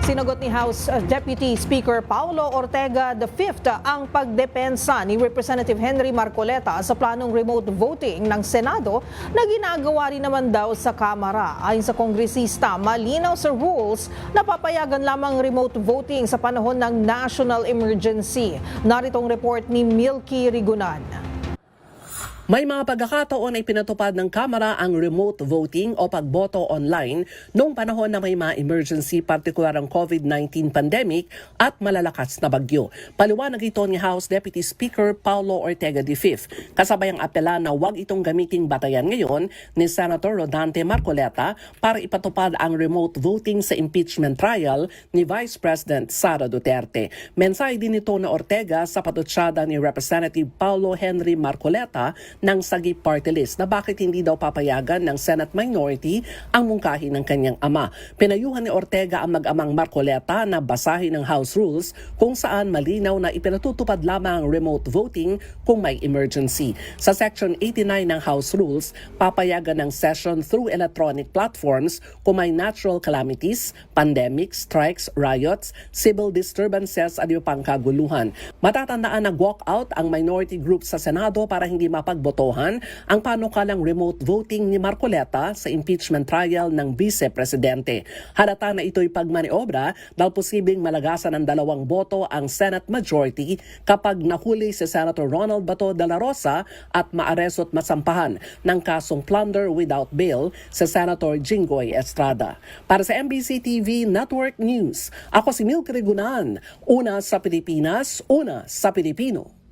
Sinagot ni House Deputy Speaker Paulo Ortega V ang pagdepensa ni Representative Henry Marcoleta sa planong remote voting ng Senado na ginagawa rin naman daw sa Kamara. Ayon sa kongresista, malinaw sa rules na papayagan lamang remote voting sa panahon ng national emergency. Naritong report ni Milky Rigunan. May mga pagkakataon ay pinatupad ng Kamara ang remote voting o pagboto online noong panahon na may mga emergency, partikular ang COVID-19 pandemic at malalakas na bagyo. Paliwanag ito ni House Deputy Speaker Paulo Ortega V. Kasabay ang apela na huwag itong gamiting batayan ngayon ni Senator Rodante Marcoleta para ipatupad ang remote voting sa impeachment trial ni Vice President Sara Duterte. Mensahe din ito na Ortega sa patutsada ni Representative Paulo Henry Marcoleta ng Sagip Party List na bakit hindi daw papayagan ng Senate minority ang mungkahi ng kanyang ama. Pinayuhan ni Ortega ang mag-amang Marcoleta na basahin ng House Rules kung saan malinaw na ipinatutupad lamang ang remote voting kung may emergency. Sa Section 89 ng House Rules, papayagan ng session through electronic platforms kung may natural calamities, pandemics, strikes, riots, civil disturbances at iba pang kaguluhan. Matatandaan na walk-out ang minority group sa Senado para hindi mapagbotohan ang panukalang remote voting ni Marcoleta sa impeachment trial ng Vice Presidente. Halata na ito'y pagmaniobra dahil posibleng malagasan ng 2 boto ang Senate majority kapag nahuli si Senator Ronald Bato de la Rosa at maaresto at masampahan ng kasong plunder without bail si Senator Jinggoy Estrada. Para sa MBC TV Network News, ako si Milky Rigunan, una sa Pilipinas, una sa Pilipino.